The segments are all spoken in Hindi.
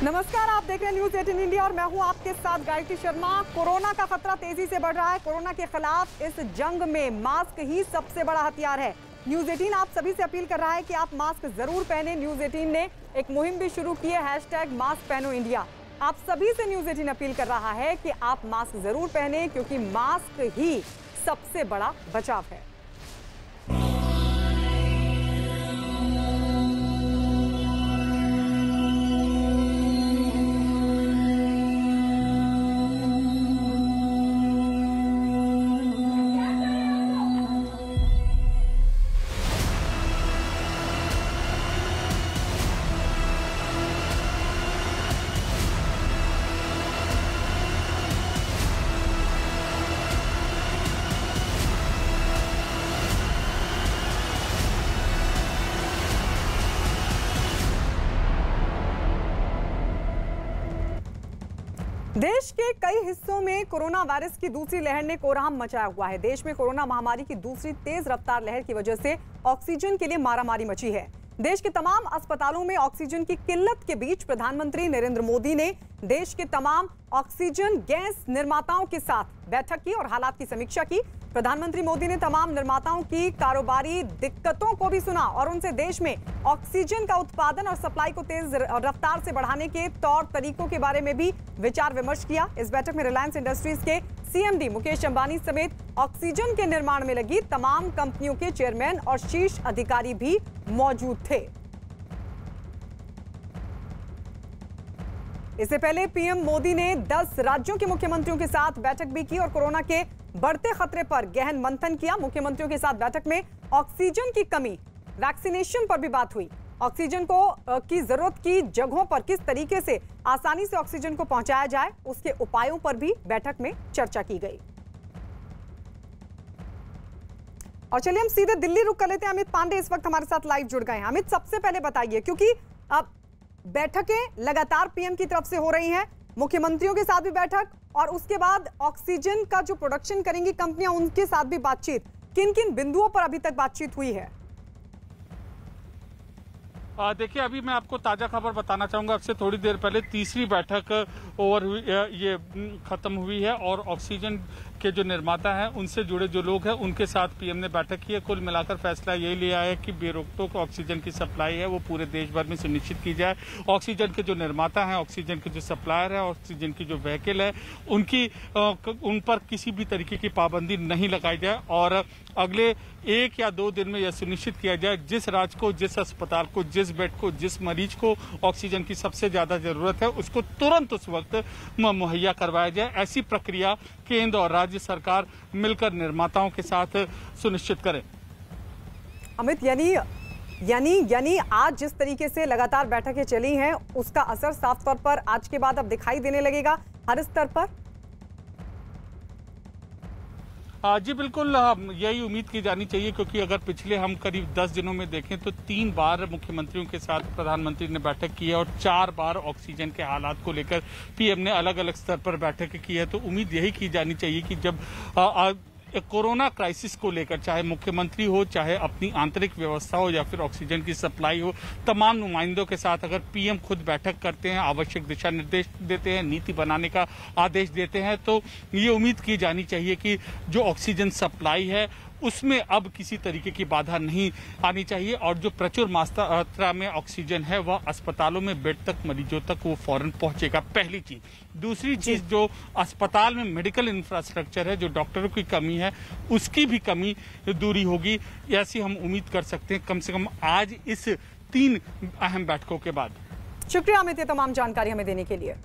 नमस्कार, आप देख रहे हैं न्यूज 18 इंडिया और मैं हूं आपके साथ गायत्री शर्मा। कोरोना का खतरा तेजी से बढ़ रहा है। कोरोना के खिलाफ इस जंग में मास्क ही सबसे बड़ा हथियार है। न्यूज 18 आप सभी से अपील कर रहा है कि आप मास्क जरूर पहने। न्यूज 18 ने एक मुहिम भी शुरू की है, #मास्क पहनो इंडिया। आप सभी से न्यूज 18 अपील कर रहा है कि आप मास्क जरूर पहने, क्योंकि मास्क ही सबसे बड़ा बचाव है। देश के कई हिस्सों में कोरोना वायरस की दूसरी लहर ने कोहराम मचाया हुआ है। देश में कोरोना महामारी की दूसरी तेज रफ्तार लहर की वजह से ऑक्सीजन के लिए मारामारी मची है। देश के तमाम अस्पतालों में ऑक्सीजन की किल्लत के बीच प्रधानमंत्री नरेंद्र मोदी ने देश के तमाम ऑक्सीजन गैस निर्माताओं के साथ बैठक की और हालात की समीक्षा की। प्रधानमंत्री मोदी ने तमाम निर्माताओं की कारोबारी दिक्कतों को भी सुना और उनसे देश में ऑक्सीजन का उत्पादन और सप्लाई को तेज रफ्तार से बढ़ाने के तौर तरीकों के बारे में भी विचार विमर्श किया। इस बैठक में रिलायंस इंडस्ट्रीज के CMD मुकेश अंबानी समेत ऑक्सीजन के निर्माण में लगी तमाम कंपनियों के चेयरमैन और शीर्ष अधिकारी भी मौजूद थे। इससे पहले पीएम मोदी ने 10 राज्यों के मुख्यमंत्रियों के साथ बैठक भी की और कोरोना के बढ़ते खतरे पर गहन मंथन किया। मुख्यमंत्रियों के साथ बैठक में ऑक्सीजन की कमी, वैक्सीनेशन पर भी बात हुई। ऑक्सीजन की जरूरत की जगहों पर किस तरीके से आसानी से ऑक्सीजन को पहुंचाया जाए, उसके उपायों पर भी बैठक में चर्चा की गई। और चलिए हम सीधे दिल्ली रुक कर लेते हैं। अमित पांडे इस वक्त हमारे साथ लाइव जुड़ गए हैं। अमित, सबसे पहले बताइए, क्योंकि अब बैठकें लगातार पीएम की तरफ से हो रही हैं, मुख्यमंत्रियों के साथ भी बैठक और उसके बाद ऑक्सीजन का जो प्रोडक्शन करेंगी कंपनियां, उनके साथ भी बातचीत। किन किन बिंदुओं पर अभी तक बातचीत हुई है? देखिए, अभी मैं आपको ताज़ा खबर बताना चाहूँगा। अब से थोड़ी देर पहले तीसरी बैठक ये ख़त्म हुई है और ऑक्सीजन के जो निर्माता हैं, उनसे जुड़े जो लोग हैं, उनके साथ पीएम ने बैठक की है। कुल मिलाकर फैसला यही लिया है कि बेरोक-टोक ऑक्सीजन की सप्लाई है वो पूरे देश भर में सुनिश्चित की जाए। ऑक्सीजन के जो निर्माता हैं, ऑक्सीजन के जो सप्लायर है, ऑक्सीजन की जो व्हीकल है, उन पर किसी भी तरीके की पाबंदी नहीं लगाई जाए और अगले 1 या 2 दिन में यह सुनिश्चित किया जाए जिस राज्य को, जिस अस्पताल को, जिस बेड को, जिस मरीज को ऑक्सीजन की सबसे ज्यादा जरूरत है, उसको तुरंत उस वक्त मुहैया करवाया जाए। ऐसी प्रक्रिया केंद्र और राज्य सरकार मिलकर निर्माताओं के साथ सुनिश्चित करें। अमित, यानी आज जिस तरीके से लगातार बैठकें चली हैं, उसका असर साफ तौर पर आज के बाद अब दिखाई देने लगेगा हर स्तर पर। जी बिल्कुल, यही उम्मीद की जानी चाहिए, क्योंकि अगर पिछले हम करीब 10 दिनों में देखें तो 3 बार मुख्यमंत्रियों के साथ प्रधानमंत्री ने बैठक की है और 4 बार ऑक्सीजन के हालात को लेकर पीएम ने अलग अलग स्तर पर बैठक की है। तो उम्मीद यही की जानी चाहिए कि जब कोरोना क्राइसिस को लेकर, चाहे मुख्यमंत्री हो, चाहे अपनी आंतरिक व्यवस्था हो या फिर ऑक्सीजन की सप्लाई हो, तमाम नुमाइंदों के साथ अगर पीएम खुद बैठक करते हैं, आवश्यक दिशा निर्देश देते हैं, नीति बनाने का आदेश देते हैं, तो ये उम्मीद की जानी चाहिए कि जो ऑक्सीजन सप्लाई है उसमें अब किसी तरीके की बाधा नहीं आनी चाहिए और जो प्रचुर मात्रा में ऑक्सीजन है वह अस्पतालों में बेड तक, मरीजों तक वो फौरन पहुंचेगा, पहली चीज। दूसरी चीज, जो अस्पताल में मेडिकल इंफ्रास्ट्रक्चर है, जो डॉक्टरों की कमी है, उसकी भी कमी दूरी होगी, ऐसी हम उम्मीद कर सकते हैं कम से कम आज इस 3 अहम बैठकों के बाद। शुक्रिया अमित, ये तमाम जानकारी हमें देने के लिए।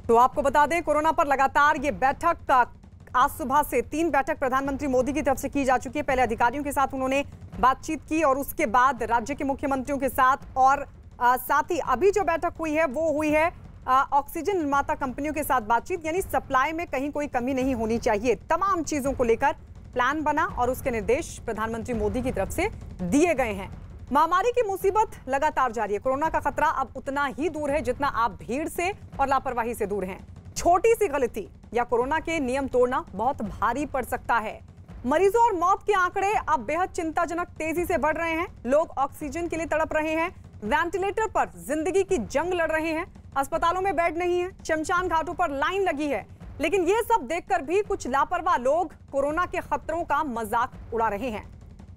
तो आपको बता दें, कोरोना पर लगातार ये बैठक का आज सुबह से 3 बैठक प्रधानमंत्री मोदी की तरफ से की जा चुकी है। पहले अधिकारियों के साथ उन्होंने बातचीत की और उसके बाद राज्य के मुख्यमंत्रियों के साथ और साथ ही अभी जो बैठक हुई है वो हुई है ऑक्सीजन निर्माता कंपनियों के साथ बातचीत। यानी सप्लाई में कहीं कोई कमी नहीं होनी चाहिए, तमाम चीजों को लेकर प्लान बना और उसके निर्देश प्रधानमंत्री मोदी की तरफ से दिए गए हैं। महामारी की मुसीबत लगातार जारी है। कोरोना का खतरा अब उतना ही दूर है जितना आप भीड़ से और लापरवाही से दूर हैं। छोटी सी गलती या कोरोना के नियम तोड़ना बहुत भारी पड़ सकता है। मरीजों और मौत के आंकड़े अब बेहद चिंताजनक तेजी से बढ़ रहे हैं। लोग ऑक्सीजन के लिए तड़प रहे हैं। वेंटिलेटर पर जिंदगी की जंग लड़ रहे हैं, अस्पतालों में बेड नहीं है, शमशान घाटों पर लाइन लगी है। लेकिन ये सब देखकर भी कुछ लापरवाह लोग कोरोना के खतरों का मजाक उड़ा रहे हैं।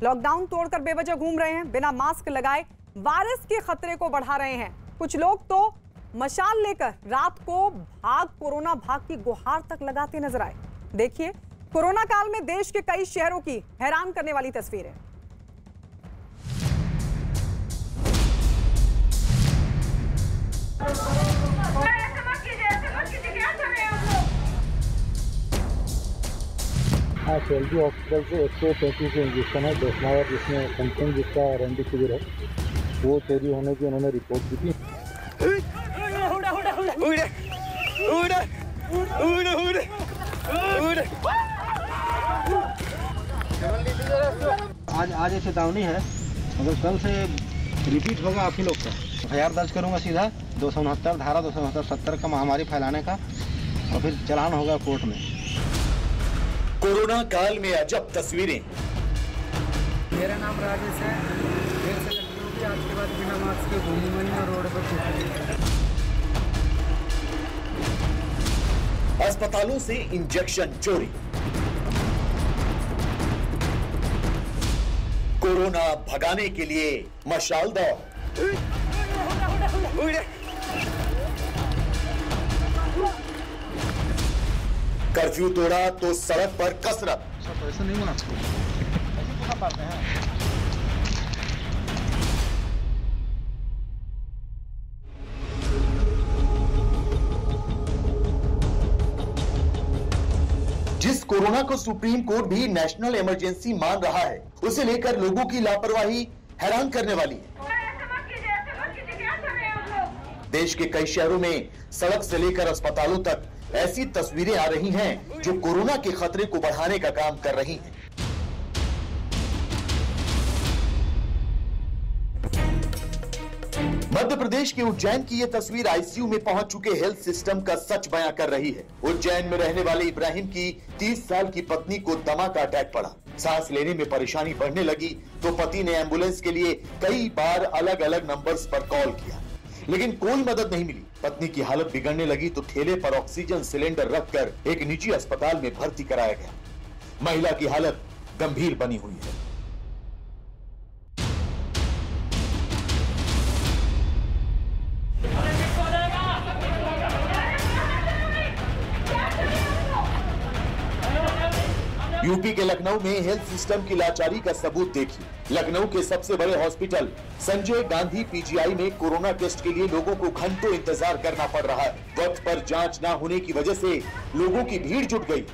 लॉकडाउन तोड़कर बेवजह घूम रहे हैं, बिना मास्क लगाए वायरस के खतरे को बढ़ा रहे हैं। कुछ लोग तो मशाल लेकर रात को भाग कोरोना भाग की गुहार तक लगाते नजर आए। देखिए कोरोना काल में देश के कई शहरों की हैरान करने वाली तस्वीरें। हाँ, सेल्फी हॉस्पिटल से 135 इंजेक्शन है दोस्मावर, जिसमें कंटेंट जिसका रेमडेसिविर है वो चोरी होने की उन्होंने रिपोर्ट की थी। आज चेतावनी है, अगर कल से रिपीट होगा आप ही लोग का FIR दर्ज करूंगा सीधा 269 धारा 270 का महामारी फैलाने का, और फिर चलान होगा कोर्ट में। कोरोना काल में अजब तस्वीरें। मेरा नाम राजेश है। देर से लगती होगी, आज के बाद बिना मास्क के घूमूंगा नहीं और रोड पर चलूंगा। अस्पतालों से इंजेक्शन चोरी, कोरोना भगाने के लिए मशाल दौड़, कर्फ्यू तोड़ा तो सड़क पर कसरत। सब ऐसे नहीं होना चाहिए, ऐसे तो सब बातें हैं। जिस कोरोना को सुप्रीम कोर्ट भी नेशनल इमरजेंसी मान रहा है, उसे लेकर लोगों की लापरवाही हैरान करने वाली है। देश के कई शहरों में सड़क से लेकर अस्पतालों तक ऐसी तस्वीरें आ रही हैं जो कोरोना के खतरे को बढ़ाने का काम कर रही हैं। मध्य प्रदेश के उज्जैन की यह तस्वीर आईसीयू में पहुंच चुके हेल्थ सिस्टम का सच बयां कर रही है। उज्जैन में रहने वाले इब्राहिम की 30 साल की पत्नी को दमा का अटैक पड़ा। सांस लेने में परेशानी बढ़ने लगी तो पति ने एम्बुलेंस के लिए कई बार अलग अलग नंबर्स पर कॉल किया, लेकिन कोई मदद नहीं मिली। पत्नी की हालत बिगड़ने लगी तो ठेले पर ऑक्सीजन सिलेंडर रखकर एक निजी अस्पताल में भर्ती कराया गया। महिला की हालत गंभीर बनी हुई है। यूपी के लखनऊ में हेल्थ सिस्टम की लाचारी का सबूत देखिए। लखनऊ के सबसे बड़े हॉस्पिटल संजय गांधी पीजीआई में कोरोना टेस्ट के लिए लोगों को घंटों इंतजार करना पड़ रहा है। वक्त पर जांच न होने की वजह से लोगों की भीड़ जुट गई।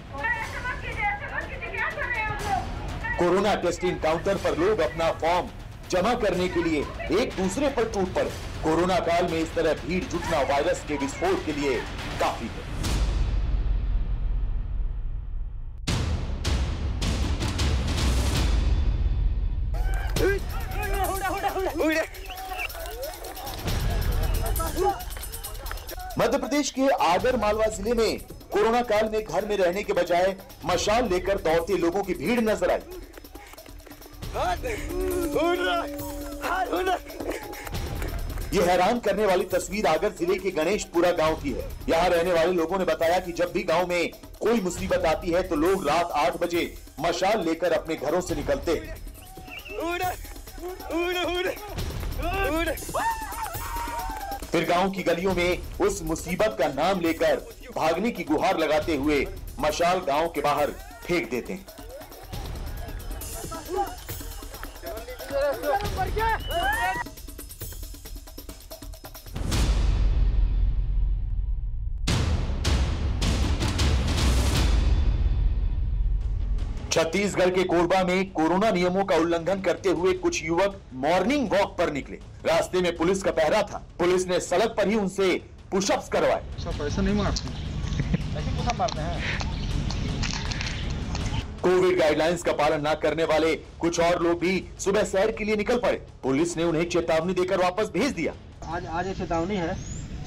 कोरोना टेस्टिंग काउंटर पर लोग अपना फॉर्म जमा करने के लिए एक दूसरे पर टूट पड़े। कोरोना काल में इस तरह भीड़ जुटना वायरस के विस्फोट के लिए काफी है। मध्य प्रदेश के आगर मालवा जिले में कोरोना काल में घर में रहने के बजाय मशाल लेकर दौड़ते लोगों की भीड़ नजर आई। ये हैरान करने वाली तस्वीर आगर जिले के गणेशपुरा गांव की है। यहाँ रहने वाले लोगों ने बताया कि जब भी गांव में कोई मुसीबत आती है तो लोग रात 8 बजे मशाल लेकर अपने घरों से निकलते हैं। फिर गांव की गलियों में उस मुसीबत का नाम लेकर भागने की गुहार लगाते हुए मशाल गांव के बाहर फेंक देते हैं। 'छत्तीसगढ़ के कोरबा में कोरोना नियमों का उल्लंघन करते हुए कुछ युवक मॉर्निंग वॉक पर निकले। रास्ते में पुलिस का पहरा था। पुलिस ने सड़क पर ही उनसे पुशअप्स करवाए। सब ऐसे नहीं मारते, ऐसे पुशअप मारते हैं। कोविड गाइडलाइंस का पालन न करने वाले कुछ और लोग भी सुबह सैर के लिए निकल पड़े। पुलिस ने उन्हें चेतावनी देकर वापस भेज दिया। आज चेतावनी है,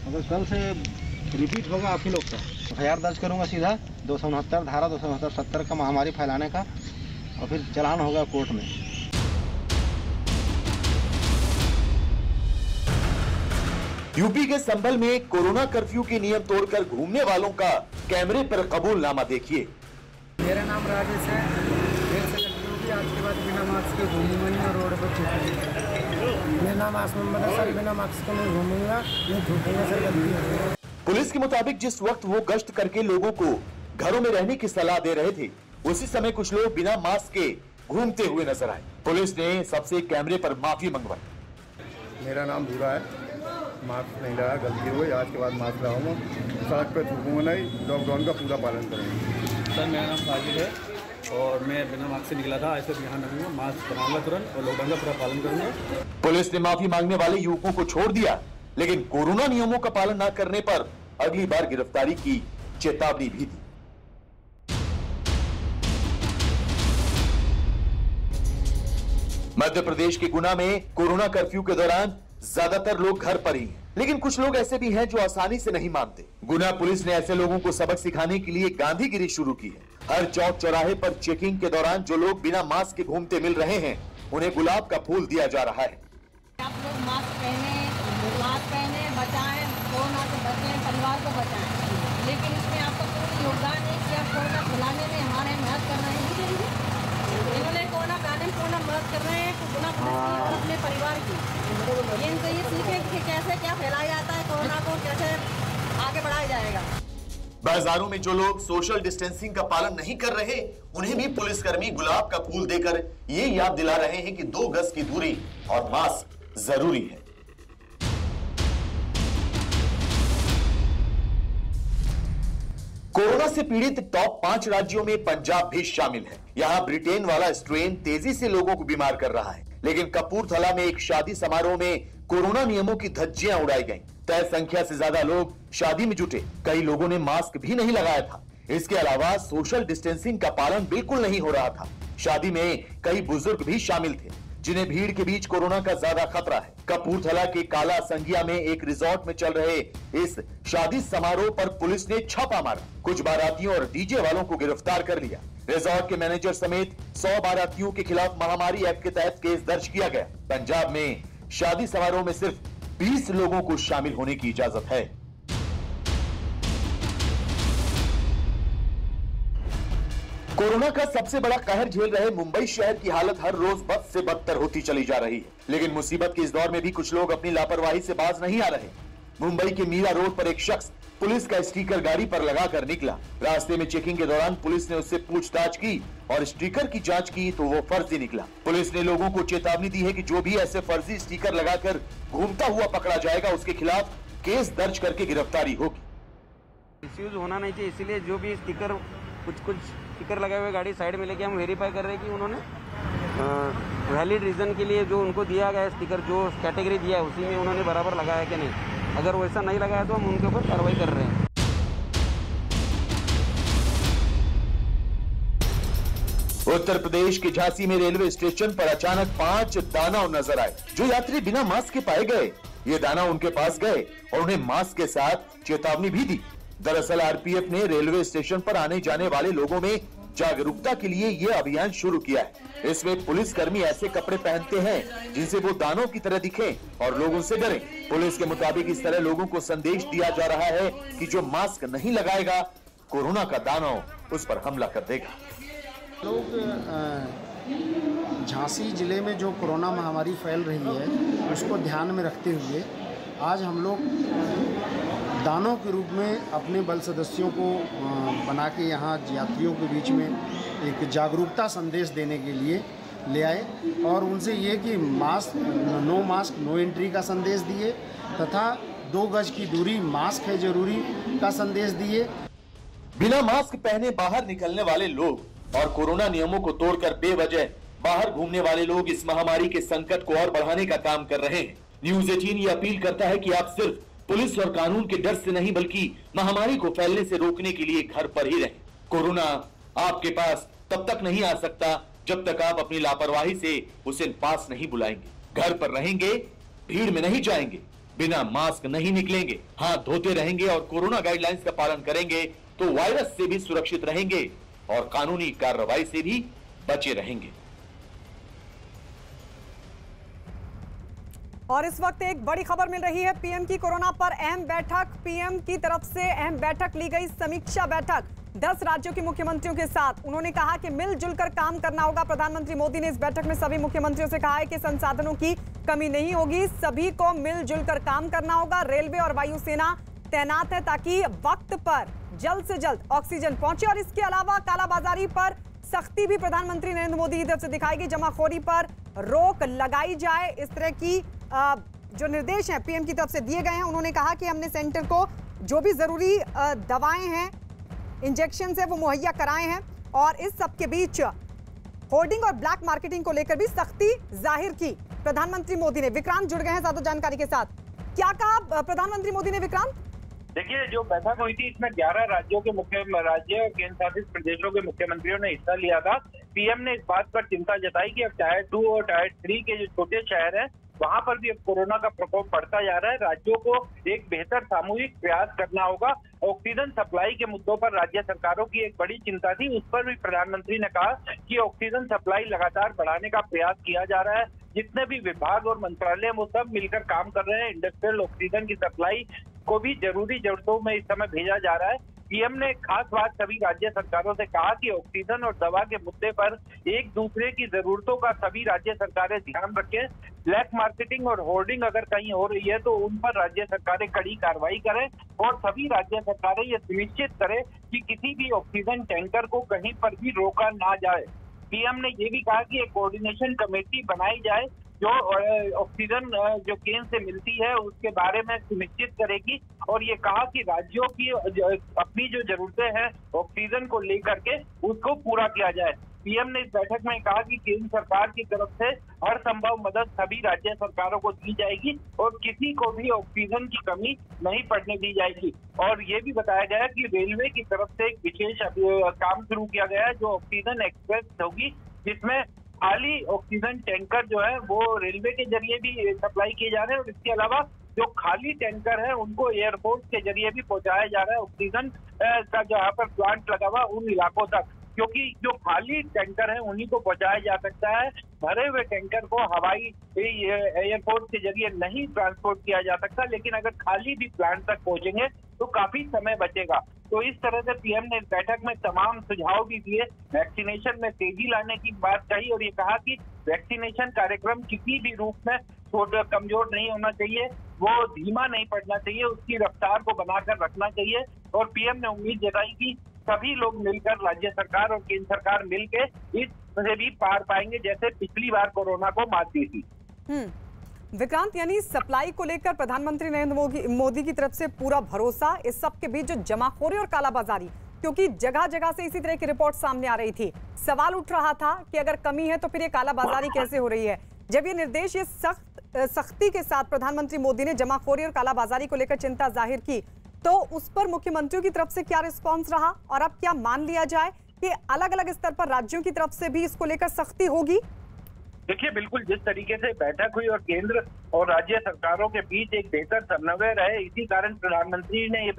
अगर कल से रिपीट होगा आप ही लोग का FIR दर्ज करूंगा सीधा 269 धारा 270 का महामारी फैलाने का, और फिर चलान होगा कोर्ट में। यूपी के संभल में कोरोना कर्फ्यू के नियम तोड़कर घूमने वालों का कैमरे पर कबूलनामा देखिए। मेरा नाम राजेश है। देर से गलती होगी, आज के बाद बिना मास्क के घूमूंगा नहीं और रोड पर थूकूंगा। मेरा नाम आसमान बना सर, बिना मास्क के नहीं घूमूंगा, नहीं थूकूंगा सर, गलती है। पुलिस के मुताबिक जिस वक्त वो गश्त करके लोगों को घरों में रहने की सलाह दे रहे थे, उसी समय कुछ लोग बिना मास्क के घूमते हुए नजर आए। पुलिस ने सबसे कैमरे पर माफी मंगवाई। मेरा नाम भूरा है, मास्क नहीं लगा, गलती हो गई, आज के बाद मास्क लगाऊंगा, सड़क पे थूकूंगा नहीं, लॉकडाउन का पूरा पालन करूंगा। सर मेरा नाम साजिद है और मैं बिना मास्क से निकला था, आज से ध्यान रखूंगा, मास्क लगाऊंगा तुरंत और लॉकडाउन का पूरा पालन करूंगा। पुलिस ने माफी मांगने वाले युवकों को छोड़ दिया, लेकिन कोरोना नियमों का पालन न करने पर अगली बार गिरफ्तारी की चेतावनी भी दी। मध्य प्रदेश के गुना में कोरोना कर्फ्यू के दौरान ज्यादातर लोग घर पर ही हैं, लेकिन कुछ लोग ऐसे भी हैं जो आसानी से नहीं मानते। गुना पुलिस ने ऐसे लोगों को सबक सिखाने के लिए गांधीगिरी शुरू की है। हर चौक चौराहे पर चेकिंग के दौरान जो लोग बिना मास्क के घूमते मिल रहे हैं, उन्हें गुलाब का फूल दिया जा रहा है। आप लोग मास्क पहने, बचाएं, कोरोना से बचें, परिवार को बचाएं। लेकिन इसमें आपका कोई योगदान नहीं कि आप कोरोना फैलाने में हमारे मदद कर रहे हैं। इन्होंने कोरोना फैलाने में कोरोना मदद कर रहे हैं, गुना पुलिस की और अपने परिवार की। इनको ये सीखें कि कैसे क्या फैलाया जाता है, कोरोना को कैसे आगे बढ़ाया जाएगा। बाजारों में जो लोग सोशल डिस्टेंसिंग का पालन नहीं कर रहे, उन्हें भी पुलिसकर्मी गुलाब का फूल देकर ये याद दिला रहे हैं कि 2 गज की दूरी और मास्क जरूरी है। कोरोना से पीड़ित टॉप 5 राज्यों में पंजाब भी शामिल है। यहाँ ब्रिटेन वाला स्ट्रेन तेजी से लोगों को बीमार कर रहा है, लेकिन कपूरथला में एक शादी समारोह में कोरोना नियमों की धज्जियां उड़ाई गईं। तय संख्या से ज्यादा लोग शादी में जुटे, कई लोगों ने मास्क भी नहीं लगाया था। इसके अलावा सोशल डिस्टेंसिंग का पालन बिल्कुल नहीं हो रहा था। शादी में कई बुजुर्ग भी शामिल थे, जिन्हें भीड़ के बीच कोरोना का ज्यादा खतरा है। कपूरथला के काला संगिया में एक रिजॉर्ट में चल रहे इस शादी समारोह पर पुलिस ने छापा मारा, कुछ बारातियों और डीजे वालों को गिरफ्तार कर लिया। रिजॉर्ट के मैनेजर समेत 100 बारातियों के खिलाफ महामारी एक्ट के तहत केस दर्ज किया गया। पंजाब में शादी समारोह में सिर्फ 20 लोगों को शामिल होने की इजाजत है। कोरोना का सबसे बड़ा कहर झेल रहे मुंबई शहर की हालत हर रोज बद से बदतर होती चली जा रही है, लेकिन मुसीबत के इस दौर में भी कुछ लोग अपनी लापरवाही से बाज नहीं आ रहे। मुंबई के मीरा रोड पर एक शख्स पुलिस का स्टिकर गाड़ी पर लगाकर निकला। रास्ते में चेकिंग के दौरान पुलिस ने उससे पूछताछ की और स्टिकर की जांच की तो वो फर्जी निकला। पुलिस ने लोगों को चेतावनी दी है कि जो भी ऐसे फर्जी स्टिकर लगाकर घूमता हुआ पकड़ा जाएगा, उसके खिलाफ केस दर्ज करके गिरफ्तारी होगी। मिसयूज होना नहीं चाहिए, इसीलिए जो भी स्टिकर कुछ स्टिकर लगाए हुए गाड़ी साइड में लेके हम वेरीफाई कर रहे हैं कि उन्होंने वैलिड रीजन के लिए जो उनको दिया गया स्टिकर, जो कैटेगरी दिया है उसी में उन्होंने बराबर लगाया कि नहीं। अगर वैसा नहीं लगाया तो हम उनके ऊपर कार्रवाई कर रहे हैं। उत्तर प्रदेश के झांसी में रेलवे स्टेशन पर अचानक 5 दानव नजर आए। जो यात्री बिना मास्क के पाए गए, ये दानव उनके पास गए और उन्हें मास्क के साथ चेतावनी भी दी। दरअसल आरपीएफ ने रेलवे स्टेशन पर आने जाने वाले लोगों में जागरूकता के लिए ये अभियान शुरू किया है। इसमें पुलिसकर्मी ऐसे कपड़े पहनते हैं जिनसे वो दानव की तरह दिखें और लोगों से डरें। पुलिस के मुताबिक इस तरह लोगों को संदेश दिया जा रहा है कि जो मास्क नहीं लगाएगा, कोरोना का दानव उस पर हमला कर देगा। लोग झांसी जिले में जो कोरोना महामारी फैल रही है, उसको ध्यान में रखते हुए आज हम लोग दानों के रूप में अपने बल सदस्यों को बना के यहाँ यात्रियों के बीच में एक जागरूकता संदेश देने के लिए ले आए और उनसे ये कि mask no mask no entry का संदेश दिए तथा 2 गज की दूरी, मास्क है जरूरी का संदेश दिए। बिना मास्क पहने बाहर निकलने वाले लोग और कोरोना नियमों को तोड़कर बेवजह बाहर घूमने वाले लोग इस महामारी के संकट को और बढ़ाने का काम कर रहे हैं। न्यूज़ 18 ये अपील करता है कि आप सिर्फ पुलिस और कानून के डर से नहीं, बल्कि महामारी को फैलने से रोकने के लिए घर पर ही रहें। कोरोना आपके पास तब तक नहीं आ सकता जब तक आप अपनी लापरवाही से उसे पास नहीं बुलाएंगे। घर पर रहेंगे, भीड़ में नहीं जाएंगे, बिना मास्क नहीं निकलेंगे, हाथ धोते रहेंगे और कोरोना गाइडलाइंस का पालन करेंगे तो वायरस से भी सुरक्षित रहेंगे और कानूनी कार्रवाई से भी बचे रहेंगे। और इस वक्त एक बड़ी खबर मिल रही है पीएम की कोरोना पर अहम बैठक। पीएम की तरफ से अहम बैठक ली गई, समीक्षा बैठक 10 राज्यों के मुख्यमंत्रियों के साथ। उन्होंने कहा कि मिलजुल कर काम करना होगा। प्रधानमंत्री मोदी ने इस बैठक में सभी मुख्यमंत्रियों से कहा है कि संसाधनों की कमी नहीं होगी, सभी को मिलजुल कर काम करना होगा। रेलवे और वायुसेना तैनात है ताकि वक्त पर जल्द से जल्द ऑक्सीजन पहुंचे। और इसके अलावा कालाबाजारी पर सख्ती भी प्रधानमंत्री नरेंद्र मोदी की तरफ से दिखाएगी, जमाखोरी पर रोक लगाई जाए। इस तरह की जो निर्देश हैं पीएम की तरफ से दिए गए हैं। उन्होंने कहा कि हमने सेंटर को जो भी जरूरी दवाएं हैं, इंजेक्शन है, वो मुहैया कराए हैं। और इस सब के बीच होर्डिंग और ब्लैक मार्केटिंग को लेकर भी सख्ती जाहिर की प्रधानमंत्री मोदी ने। विक्रांत जुड़ गए हैं ज्यादा जानकारी के साथ। क्या कहा प्रधानमंत्री मोदी ने विक्रांत? देखिए, जो बैठक हुई थी इसमें 11 राज्यों के राज्य और केंद्र शासित प्रदेशों के मुख्यमंत्रियों ने हिस्सा लिया था। पीएम ने इस बात पर चिंता जताई कि अब टायर 2 और टायर 3 के जो छोटे शहर हैं वहां पर भी अब कोरोना का प्रकोप बढ़ता जा रहा है। राज्यों को एक बेहतर सामूहिक प्रयास करना होगा। ऑक्सीजन सप्लाई के मुद्दों पर राज्य सरकारों की एक बड़ी चिंता थी, उस पर भी प्रधानमंत्री ने कहा कि ऑक्सीजन सप्लाई लगातार बढ़ाने का प्रयास किया जा रहा है। जितने भी विभाग और मंत्रालय वो सब मिलकर काम कर रहे हैं। इंडस्ट्रियल ऑक्सीजन की सप्लाई को भी जरूरी जरूरतों में इस समय भेजा जा रहा है। पीएम ने खास बात सभी राज्य सरकारों से कहा कि ऑक्सीजन और दवा के मुद्दे पर एक दूसरे की जरूरतों का सभी राज्य सरकारें ध्यान रखें। ब्लैक मार्केटिंग और होर्डिंग अगर कहीं हो रही है तो उन पर राज्य सरकारें कड़ी कार्रवाई करें और सभी राज्य सरकारें ये सुनिश्चित करें कि किसी भी ऑक्सीजन टैंकर को कहीं पर भी रोका ना जाए। पीएम ने ये भी कहा कि एक कोऑर्डिनेशन कमेटी बनाई जाए जो ऑक्सीजन जो केंद्र से मिलती है उसके बारे में सुनिश्चित करेगी। और ये कहा कि राज्यों की अपनी जो जरूरतें हैं ऑक्सीजन को लेकर के उसको पूरा किया जाए। पीएम ने इस बैठक में कहा कि केंद्र सरकार की तरफ से हर संभव मदद सभी राज्य सरकारों को दी जाएगी और किसी को भी ऑक्सीजन की कमी नहीं पड़ने दी जाएगी। और ये भी बताया गया कि रेलवे की तरफ से एक विशेष काम शुरू किया गया है जो ऑक्सीजन एक्सप्रेस होगी, जिसमें खाली ऑक्सीजन टैंकर जो है वो रेलवे के जरिए भी सप्लाई किए जा रहे हैं और इसके अलावा जो खाली टैंकर है उनको एयरफोर्स के जरिए भी पहुंचाया जा रहा है ऑक्सीजन का जहाँ पर प्लांट लगा हुआ उन इलाकों तक, क्योंकि जो खाली टैंकर है उन्हीं को पहुंचाया जा सकता है। भरे हुए टैंकर को हवाई एयरपोर्ट के जरिए नहीं ट्रांसपोर्ट किया जा सकता, लेकिन अगर खाली भी प्लांट तक पहुंचेंगे तो काफी समय बचेगा। तो इस तरह से पीएम ने इस बैठक में तमाम सुझाव भी दिए। वैक्सीनेशन में तेजी लाने की बात कही और ये कहा कि वैक्सीनेशन कार्यक्रम किसी भी रूप में कमजोर नहीं होना चाहिए, वो धीमा नहीं पड़ना चाहिए, उसकी रफ्तार को बनाकर रखना चाहिए। और पीएम ने उम्मीद जताई कि सभी लोग मिलकर राज्य सरकार और केंद्र सरकार मिलकर इससे भी पार पाएंगे जैसे पिछली बार कोरोना को मात दी थी। विक्रांत, यानी सप्लाई को लेकर प्रधानमंत्री नरेंद्र मोदी की तरफ से पूरा भरोसा। इस सब के बीच जो जमाखोरी और कालाबाजारी, क्योंकि जगह जगह से इसी तरह की रिपोर्ट सामने आ रही थी, सवाल उठ रहा था कि अगर कमी है तो फिर ये कालाबाजारी कैसे हो रही है। जब ये निर्देश ये सख्ती के साथ प्रधानमंत्री मोदी ने जमाखोरी और कालाबाजारी को लेकर चिंता जाहिर की, तो उस पर मुख्यमंत्रियों की तरफ से क्या रिस्पॉन्स रहा और अब क्या मान लिया जाए कि अलग अलग स्तर पर राज्यों की तरफ से भी इसको लेकर सख्ती होगी? देखिए, बिल्कुल जिस तरीके से बैठक हुई और केंद्र और राज्य सरकारों के बीच एक बेहतर समन्वय रहे, इसी कारण प्रधानमंत्री ने ये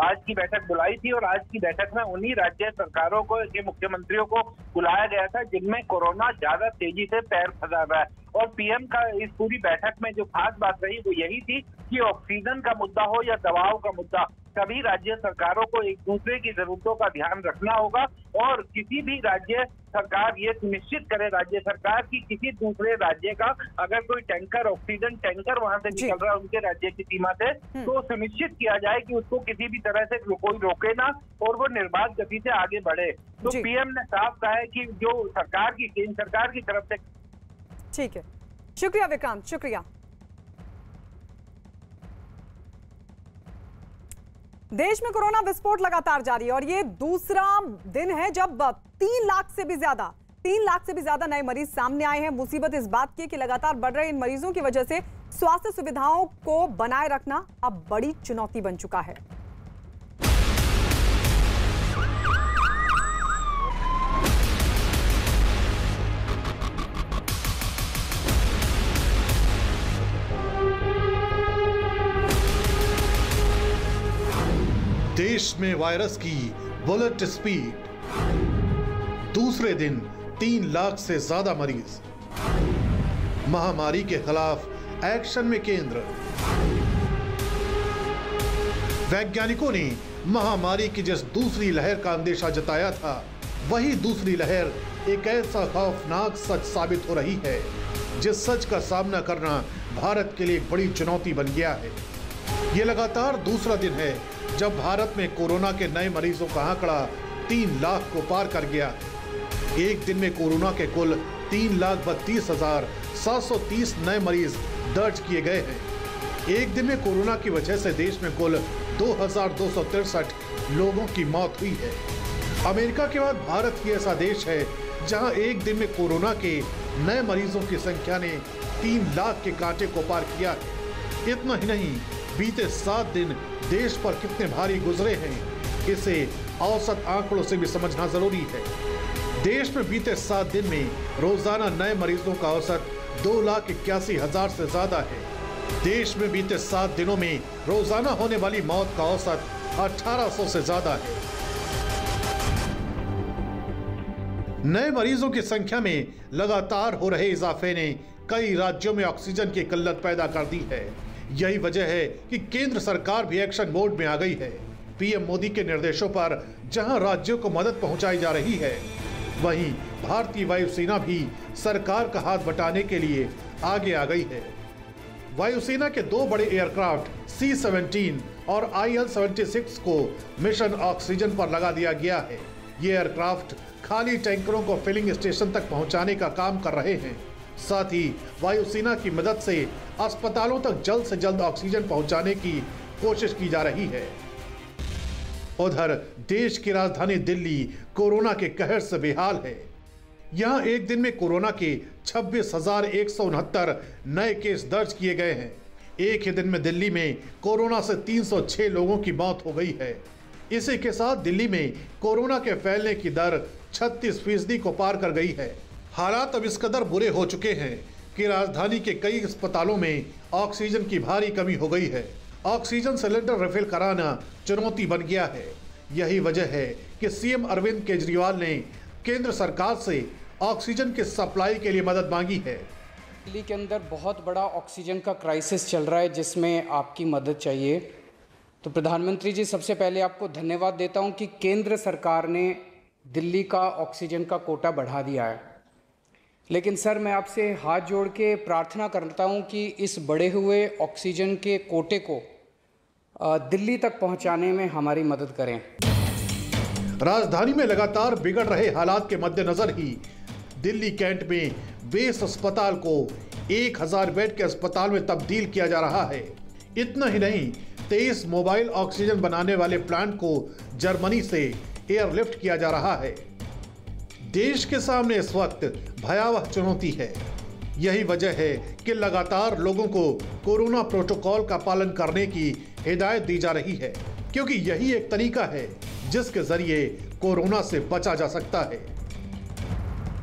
आज की बैठक बुलाई थी। और आज की बैठक में उन्हीं राज्य सरकारों के मुख्यमंत्रियों को बुलाया गया था जिनमें कोरोना ज्यादा तेजी से पैर फंसा रहा है। और पीएम का इस पूरी बैठक में जो खास बात रही वो यही थी कि ऑक्सीजन का मुद्दा हो या दवाओं का मुद्दा, सभी राज्य सरकारों को एक दूसरे की जरूरतों का ध्यान रखना होगा और किसी भी राज्य सरकार ये सुनिश्चित करे, राज्य सरकार की किसी दूसरे राज्य का अगर कोई टैंकर ऑक्सीजन टैंकर वहां से निकल रहा है उनके राज्य की सीमा से, तो सुनिश्चित किया जाए कि उसको किसी भी तरह से कोई रोके ना और वो निर्बाध गति से आगे बढ़े। तो पीएम ने साफ कहा है कि जो सरकार की केंद्र सरकार की तरफ से। ठीक है, शुक्रिया विक्रांत, शुक्रिया। देश में कोरोना विस्फोट लगातार जारी है और ये दूसरा दिन है जब 3 लाख से भी ज्यादा नए मरीज सामने आए हैं। मुसीबत इस बात की कि लगातार बढ़ रहे इन मरीजों की वजह से स्वास्थ्य सुविधाओं को बनाए रखना अब बड़ी चुनौती बन चुका है। देश में वायरस की बुलेट स्पीड, दूसरे दिन 3 लाख से ज्यादा मरीज। महामारी के खिलाफ एक्शन में केंद्र। वैज्ञानिकों ने महामारी की जिस दूसरी लहर का अंदेशा जताया था, वही दूसरी लहर एक ऐसा खौफनाक सच साबित हो रही है जिस सच का सामना करना भारत के लिए एक बड़ी चुनौती बन गया है। ये लगातार दूसरा दिन है जब भारत में कोरोना के नए मरीजों का आंकड़ा 3 लाख को पार कर गया है। एक दिन में कोरोना के कुल 3,32,730 नए मरीज दर्ज किए गए हैं। एक दिन में कोरोना की वजह से देश में कुल 2,263 लोगों की मौत हुई है। अमेरिका के बाद भारत ही ऐसा देश है जहां एक दिन में कोरोना के नए मरीजों की संख्या ने 3 लाख के कांटे को पार किया है। इतना ही नहीं, बीते 7 दिन देश पर कितने भारी गुजरे हैं, इसे औसत आंकड़ों से भी समझना जरूरी है। देश में बीते 7 दिन में रोजाना नए मरीजों का औसत 2,81,000 से ज्यादा है। देश में बीते 7 दिनों में रोजाना होने वाली मौत का औसत 1,800 से ज्यादा है। नए मरीजों की संख्या में लगातार हो रहे इजाफे ने कई राज्यों में ऑक्सीजन की किल्लत पैदा कर दी है। यही वजह है कि केंद्र सरकार भी एक्शन मोड में आ गई है। पीएम मोदी के निर्देशों पर जहां राज्यों को मदद पहुंचाई जा रही है, वहीं भारतीय वायुसेना भी सरकार का हाथ बटाने के लिए आगे आ गई है। वायुसेना के 2 बड़े एयरक्राफ्ट C-17 और IL-76 को मिशन ऑक्सीजन पर लगा दिया गया है। ये एयरक्राफ्ट खाली टैंकरों को फिलिंग स्टेशन तक पहुंचाने का काम कर रहे हैं। साथ ही वायुसेना की मदद से अस्पतालों तक जल्द से जल्द ऑक्सीजन पहुंचाने की कोशिश की जा रही है। उधर देश की राजधानी दिल्ली कोरोना के कहर से बेहाल है। यहां एक दिन में कोरोना के 26,169 नए केस दर्ज किए गए हैं। एक ही दिन में दिल्ली में कोरोना से 306 लोगों की मौत हो गई है। इसी के साथ दिल्ली में कोरोना के फैलने की दर 36% को पार कर गई है। हालात अब इस कदर बुरे हो चुके हैं कि राजधानी के कई अस्पतालों में ऑक्सीजन की भारी कमी हो गई है। ऑक्सीजन सिलेंडर रिफिल कराना चुनौती बन गया है। यही वजह है कि सीएम अरविंद केजरीवाल ने केंद्र सरकार से ऑक्सीजन की सप्लाई के लिए मदद मांगी है। दिल्ली के अंदर बहुत बड़ा ऑक्सीजन का क्राइसिस चल रहा है जिसमें आपकी मदद चाहिए। तो प्रधानमंत्री जी, सबसे पहले आपको धन्यवाद देता हूं कि केंद्र सरकार ने दिल्ली का ऑक्सीजन का कोटा बढ़ा दिया है। लेकिन सर, मैं आपसे हाथ जोड़ के प्रार्थना करता हूं कि इस बढ़े हुए ऑक्सीजन के कोटे को दिल्ली तक पहुंचाने में हमारी मदद करें। राजधानी में लगातार बिगड़ रहे हालात के मद्देनजर ही दिल्ली कैंट में बेस अस्पताल को 1,000 बेड के अस्पताल में तब्दील किया जा रहा है। इतना ही नहीं, 23 मोबाइल ऑक्सीजन बनाने वाले प्लांट को जर्मनी से एयरलिफ्ट किया जा रहा है। देश के सामने इस वक्त भयावह चुनौती है। यही वजह है कि लगातार लोगों को कोरोना प्रोटोकॉल का पालन करने की हिदायत दी जा रही है, क्योंकि यही एक तरीका है जिसके जरिए कोरोना से बचा जा सकता है।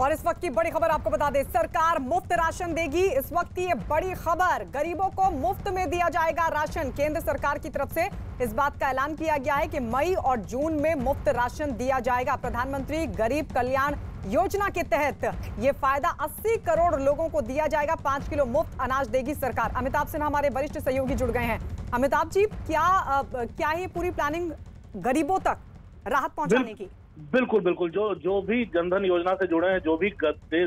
और इस वक्त की बड़ी खबर आपको बता दें, सरकार मुफ्त राशन देगी। इस वक्त की ये बड़ी खबर, गरीबों को मुफ्त में दिया जाएगा राशन। केंद्र सरकार की तरफ से इस बात का ऐलान किया गया है कि मई और जून में मुफ्त राशन दिया जाएगा। प्रधानमंत्री गरीब कल्याण योजना के तहत ये फायदा 80 करोड़ लोगों को दिया जाएगा। 5 किलो मुफ्त अनाज देगी सरकार। अमिताभ सिन्हा हमारे वरिष्ठ सहयोगी जुड़ गए हैं। अमिताभ जी, क्या ये पूरी प्लानिंग गरीबों तक राहत पहुंचाने की? बिल्कुल बिल्कुल। जो भी जनधन योजना से जुड़े हैं, जो भी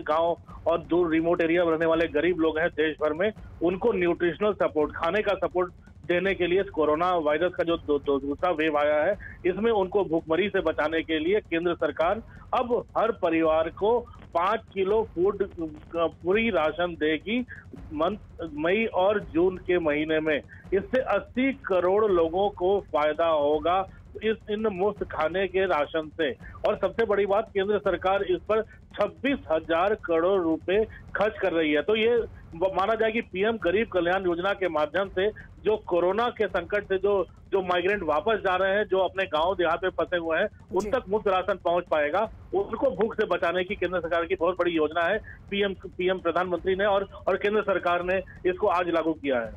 गांव और दूर रिमोट एरिया में रहने वाले गरीब लोग हैं देश भर में, उनको न्यूट्रिशनल सपोर्ट, खाने का सपोर्ट देने के लिए कोरोना वायरस का जो दूसरा वेव आया है, इसमें उनको भूखमरी से बचाने के लिए केंद्र सरकार अब हर परिवार को 5 किलो फूड पूरी राशन देगी मई और जून के महीने में। इससे 80 करोड़ लोगों को फायदा होगा इन मुफ्त खाने के राशन से। और सबसे बड़ी बात, केंद्र सरकार इस पर 26,000 करोड़ रुपए खर्च कर रही है। तो ये माना जाए कि पीएम गरीब कल्याण योजना के माध्यम से जो कोरोना के संकट से जो माइग्रेंट वापस जा रहे हैं, जो अपने गांव देहात में फंसे हुए हैं, उन तक मुफ्त राशन पहुंच पाएगा। उनको भूख से बचाने की केंद्र सरकार की बहुत बड़ी योजना है। पीएम प्रधानमंत्री ने और केंद्र सरकार ने इसको आज लागू किया है।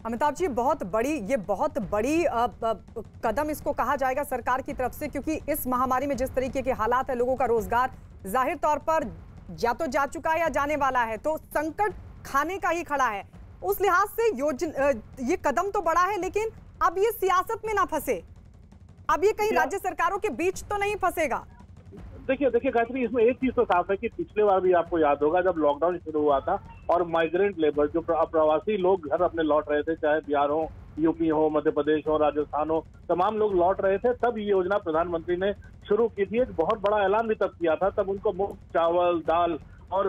अमिताभ जी, बहुत बड़ी कदम इसको कहा जाएगा सरकार की तरफ से, क्योंकि इस महामारी में जिस तरीके के हालात है, लोगों का रोजगार जाहिर तौर पर या तो जा चुका है या जाने वाला है, तो संकट खाने का ही खड़ा है। उस लिहाज से ये कदम तो बड़ा है, लेकिन अब ये सियासत में ना फंसे, अब ये कहीं राज्य सरकारों के बीच तो नहीं फंसेगा? देखिए गायत्री, इसमें एक चीज तो साफ है कि पिछले बार भी आपको याद होगा जब लॉकडाउन शुरू हुआ था और माइग्रेंट लेबर जो प्रवासी लोग घर अपने लौट रहे थे, चाहे बिहार हो, यूपी हो, मध्य प्रदेश हो, राजस्थान हो, तमाम लोग लौट रहे थे, तब ये योजना प्रधानमंत्री ने शुरू की थी। एक बहुत बड़ा ऐलान भी तब किया था, तब उनको मुफ्त चावल, दाल और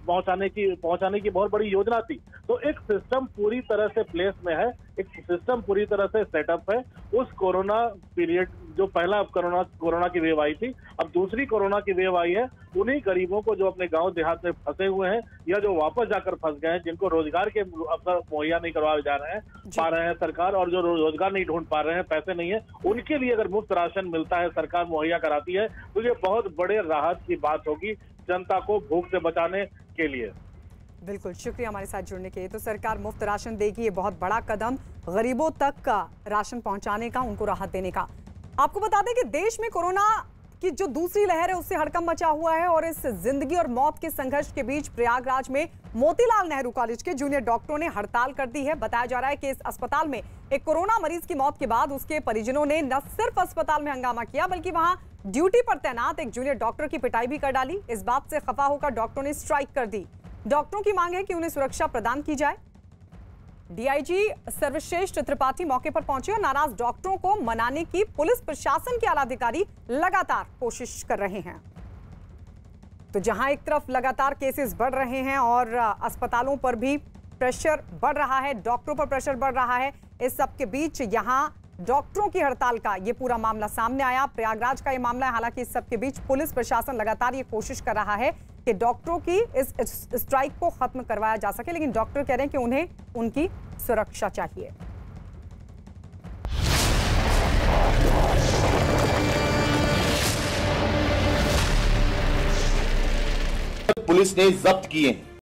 पहुंचाने की बहुत बड़ी योजना थी। तो एक सिस्टम पूरी तरह से प्लेस में है, एक सिस्टम पूरी तरह से सेटअप है। उस कोरोना पीरियड, जो पहला कोरोना की वेव आई थी, अब दूसरी कोरोना की वेव आई है, उन्हीं गरीबों को जो अपने गांव देहात में फंसे हुए हैं या जो वापस जाकर फंस गए हैं, जिनको रोजगार के अवसर मुहैया नहीं करवाए जा रहे हैं, पा रहे हैं सरकार, और जो रोजगार नहीं ढूंढ पा रहे हैं, पैसे नहीं है, उनके लिए अगर मुफ्त राशन मिलता है, सरकार मुहैया कराती है, तो ये बहुत बड़े राहत की बात होगी जनता को भूख से बचाने के लिए। बिल्कुल, शुक्रिया हमारे साथ जुड़ने के लिए। तो सरकार मुफ्त राशन देगी, ये बहुत बड़ा कदम, गरीबों तक का राशन पहुंचाने का, उनको राहत देने का। आपको बता दें कि देश में कोरोना की जो दूसरी लहर है उससे हड़कंप मचा हुआ है, और इस जिंदगी और मौत के संघर्ष के बीच प्रयागराज में मोतीलाल नेहरू कॉलेज के जूनियर डॉक्टरों ने हड़ताल कर दी है। बताया जा रहा है कि इस अस्पताल में एक कोरोना मरीज की मौत के बाद उसके परिजनों ने न सिर्फ अस्पताल में हंगामा किया, बल्कि वहां ड्यूटी पर तैनात एक जूनियर डॉक्टर की पिटाई भी कर डाली। इस बात से खफा होकर डॉक्टरों ने स्ट्राइक कर दी। डॉक्टरों की मांग है कि उन्हें सुरक्षा प्रदान की जाए। डीआईजी सर्वश्रेष्ठ त्रिपाठी मौके पर पहुंचे और नाराज डॉक्टरों को मनाने की पुलिस प्रशासन के आला अधिकारी लगातार कोशिश कर रहे हैं। तो जहां एक तरफ लगातार केसेस बढ़ रहे हैं और अस्पतालों पर भी प्रेशर बढ़ रहा है, डॉक्टरों पर प्रेशर बढ़ रहा है, इस सब के बीच यहां डॉक्टरों की हड़ताल का ये पूरा मामला सामने आया। प्रयागराज का ये मामला है। हालांकि इस सब के बीच पुलिस प्रशासन लगातार ये कोशिश कर रहा है कि डॉक्टरों की इस स्ट्राइक को खत्म करवाया जा सके, लेकिन डॉक्टर कह रहे हैं कि उन्हें उनकी सुरक्षा चाहिए। पुलिस ने जब्त किए हैं।